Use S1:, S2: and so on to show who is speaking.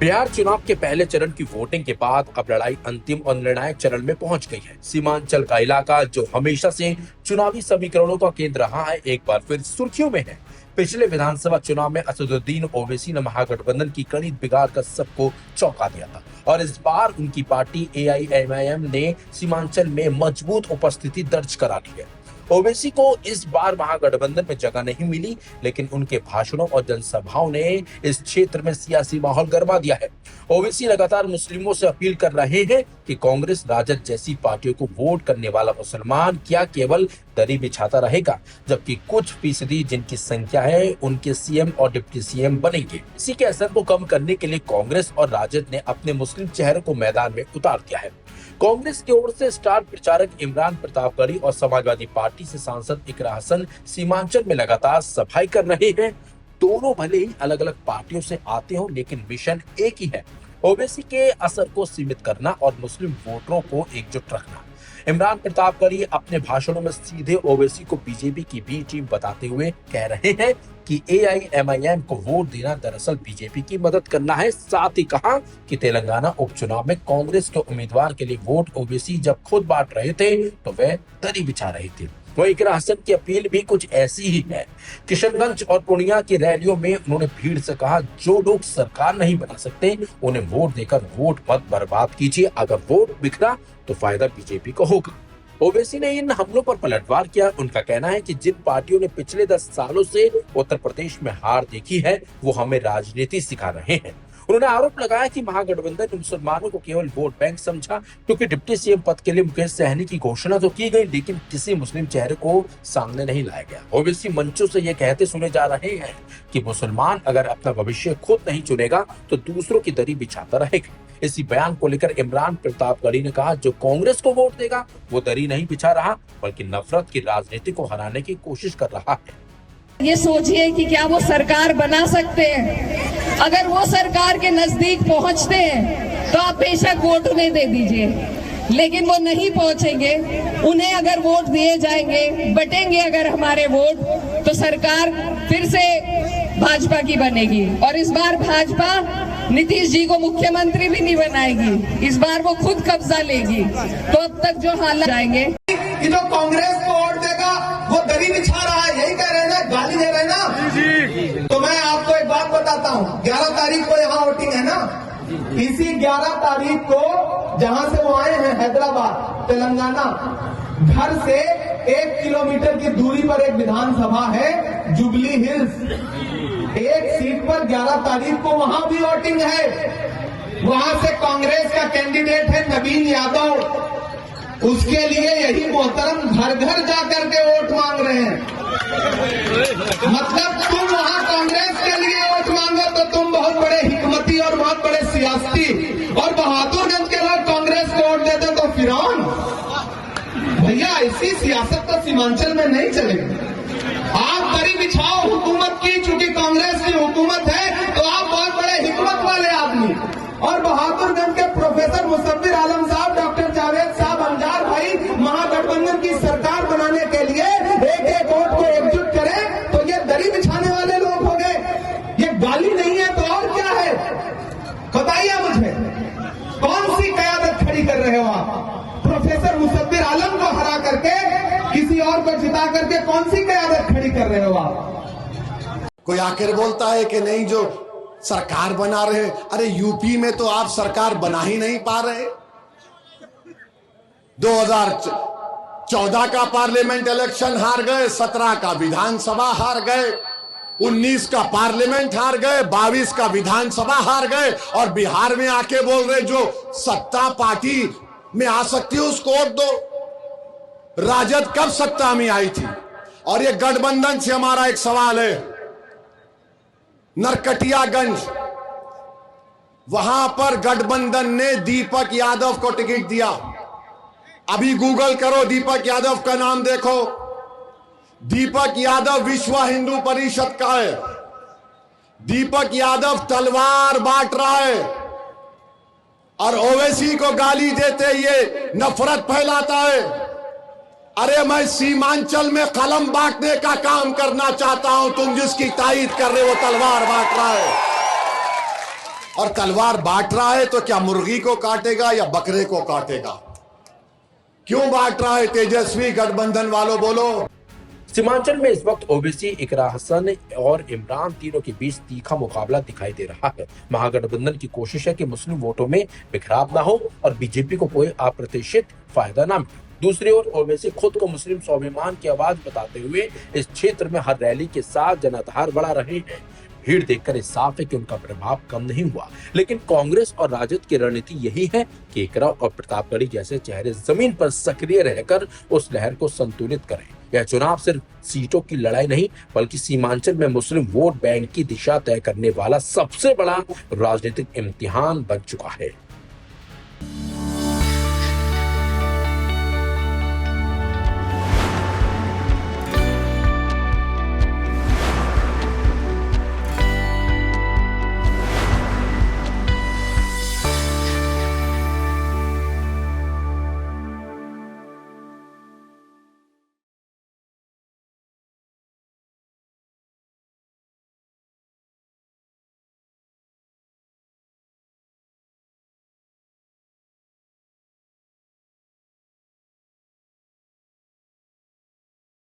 S1: बिहार चुनाव के पहले चरण की वोटिंग के बाद अब लड़ाई अंतिम और निर्णायक चरण में पहुंच गई है। सीमांचल का इलाका जो हमेशा से चुनावी समीकरणों का केंद्र रहा है, एक बार फिर सुर्खियों में है। पिछले विधानसभा चुनाव में असदुद्दीन ओवैसी ने महागठबंधन की कड़ी बिगाड़ कर सबको चौंका दिया था और इस बार उनकी पार्टी AIMIM ने सीमांचल में मजबूत उपस्थिति दर्ज करा ली है। ओवैसी को इस बार महागठबंधन में जगह नहीं मिली, लेकिन उनके भाषणों और जनसभाओं ने इस क्षेत्र में सियासी माहौल गरमा दिया है। ओवैसी लगातार मुस्लिमों से अपील कर रहे हैं कि कांग्रेस राजद जैसी पार्टियों को वोट करने वाला मुसलमान क्या केवल दरी बिछाता रहेगा, जबकि कुछ फीसदी जिनकी संख्या है उनके CM और डिप्टी CM बनेंगे। इसी के असर को कम करने के लिए कांग्रेस और राजद ने अपने मुस्लिम चेहरे को मैदान में उतार दिया है। कांग्रेस की ओर से स्टार प्रचारक इमरान प्रतापगढ़ी और समाजवादी पार्टी से सांसद इकरा हसन सीमांचल में लगातार सफाई कर रहे हैं। दोनों भले ही अलग अलग पार्टियों से आते हो, लेकिन मिशन एक ही है, ओवैसी के असर को सीमित करना और मुस्लिम वोटरों को एकजुट रखना। इमरान प्रतापगढ़ी अपने भाषणों में सीधे ओवैसी को बीजेपी की बी टीम बताते हुए कह रहे हैं कि AIMIM को वोट देना दरअसल बीजेपी की मदद करना है। साथ ही कहा कि तेलंगाना उपचुनाव में कांग्रेस के उम्मीदवार के लिए वोट ओवैसी जब खुद बांट रहे थे तो वे दरी बिछा रहे थे। वहीं इकरा हसन की अपील भी कुछ ऐसी ही है। किशनगंज और पूर्णिया की रैलियों में उन्होंने भीड़ से कहा, जो लोग सरकार नहीं बना सकते उन्हें वोट देकर वोट मत बर्बाद कीजिए, अगर वोट बिखरा तो फायदा बीजेपी को होगा। ओवैसी ने इन हमलों पर पलटवार किया। उनका कहना है कि जिन पार्टियों ने पिछले 10 सालों से उत्तर प्रदेश में हार देखी है वो हमें राजनीति सिखा रहे हैं। उन्होंने आरोप लगाया कि महागठबंधन ने मुसलमानों को केवल वोट बैंक समझा, क्योंकि डिप्टी CM पद के लिए मुकेश सहनी की घोषणा तो की गई, लेकिन किसी मुस्लिम चेहरे को सामने नहीं लाया गया। ओवैसी मंचों से ये कहते सुने जा रहे हैं कि मुसलमान अगर अपना भविष्य खुद नहीं चुनेगा तो दूसरों की दरी बिछाता रहेगा। इसी बयान को लेकर इमरान प्रतापगढ़ी ने कहा, जो कांग्रेस को वोट देगा वो दरी नहीं बिछा रहा, बल्कि नफरत की राजनीति को हराने की कोशिश कर रहा है।
S2: ये सोचिए कि क्या वो सरकार बना सकते हैं। अगर वो सरकार के नजदीक पहुंचते हैं तो आप बेशक वोट उन्हें दे दीजिए, लेकिन वो नहीं पहुंचेंगे। उन्हें अगर वोट दिए जाएंगे, बटेंगे अगर हमारे वोट, तो सरकार फिर से भाजपा की बनेगी और इस बार भाजपा नीतीश जी को मुख्यमंत्री भी नहीं बनाएगी, इस बार वो खुद कब्जा लेगी। तो अब तक जो हालात जाएंगे
S3: कि जो कांग्रेस को वोट देगा वो दरी बिछा रहा है, यही कह रहे हैं ना, गाली दे रहे हैं ना जी। तो मैं आपको एक बात बताता हूँ, 11 तारीख को यहाँ वोटिंग है ना, इसी 11 तारीख को जहाँ से वो आए हैं हैदराबाद तेलंगाना, घर से 1 किलोमीटर की दूरी पर एक विधानसभा है जुबली हिल्स, एक सीट पर 11 तारीख को वहां भी वोटिंग है। वहां से कांग्रेस का कैंडिडेट है नवीन यादव, उसके लिए यही मोहतरम घर घर जाकर के वोट मांग रहे हैं। मतलब तुम वहां कांग्रेस के लिए वोट मांगो तो तुम बहुत बड़े हिकमती और बहुत बड़े सियासती, और बहादुरगंज के लोग कांग्रेस को वोट देते तो फिरौन। भैया ऐसी सियासत तो सीमांचल में नहीं चलेगी। आप दरी बिछाओ हुकूमत की, चूंकि कांग्रेस की हुकूमत है तो आप बहुत बड़े हिकमत वाले आदमी, और बहादुरगंज के प्रोफेसर मुसब्बिर आलम साहब, डॉक्टर जावेद साहब, अंजार भाई महागठबंधन की सरकार बनाने के लिए एक वोट को एकजुट करें, तो ये दरी बिछाने वाले लोग हो गए। ये गाली नहीं है तो और क्या है, बताइए मुझे, कौन सी कयादत खड़ी कर रहे हो आप? प्रोफेसर मुसब्बिर आलम को हरा करके किसी और को जिता करके कौन सी कयादत खड़ी कर रहे हो आप?
S4: कोई आखिर बोलता है कि नहीं जो सरकार बना रहे, अरे यूपी में तो आप सरकार बना ही नहीं पा रहे। 2014 का पार्लियामेंट इलेक्शन हार गए, 17 का विधानसभा हार गए, 19 का पार्लियामेंट हार गए, 22 का विधानसभा हार गए, और बिहार में आके बोल रहे जो सत्ता पार्टी में आ सकती है उसको वोट दो। राजद कब सत्ता में आई थी? और ये गठबंधन से हमारा एक सवाल है, नरकटियागंज वहां पर गठबंधन ने दीपक यादव को टिकट दिया। अभी गूगल करो, दीपक यादव का नाम देखो। दीपक यादव विश्व हिंदू परिषद का है। दीपक यादव तलवार बांट रहा है और ओवैसी को गाली देते ये नफरत फैलाता है। अरे मैं सीमांचल में कलम बांटने का काम करना चाहता हूं, तुम जिसकी तायीद कर रहे हो तलवार बांट रहा है। और तलवार बांट रहा है तो क्या मुर्गी को काटेगा या बकरे को काटेगा? क्यों बांट रहा है तेजस्वी गठबंधन वालों, बोलो।
S1: सीमांचल में इस वक्त ओवैसी, इकरा हसन और इमरान तीनों के बीच तीखा मुकाबला दिखाई दे रहा है। महागठबंधन की कोशिश है कि मुस्लिम वोटों में बिखराव ना हो और बीजेपी को कोई अप्रत्याशित फायदा ना मिले। दूसरी ओर ओवैसी खुद को मुस्लिम स्वाभिमान की आवाज बताते हुए इस क्षेत्र में हर रैली के साथ जनाधार बढ़ा रहे हैं। भीड़ देखकर इस साफ है कि उनका प्रभाव कम नहीं हुआ, लेकिन कांग्रेस और राजद की रणनीति यही है कि इकरा और प्रतापगढ़ी जैसे चेहरे जमीन पर सक्रिय रहकर उस लहर को संतुलित करें। यह चुनाव सिर्फ सीटों की लड़ाई नहीं, बल्कि सीमांचल में मुस्लिम वोट बैंक की दिशा तय करने वाला सबसे बड़ा राजनीतिक इम्तिहान बन चुका है।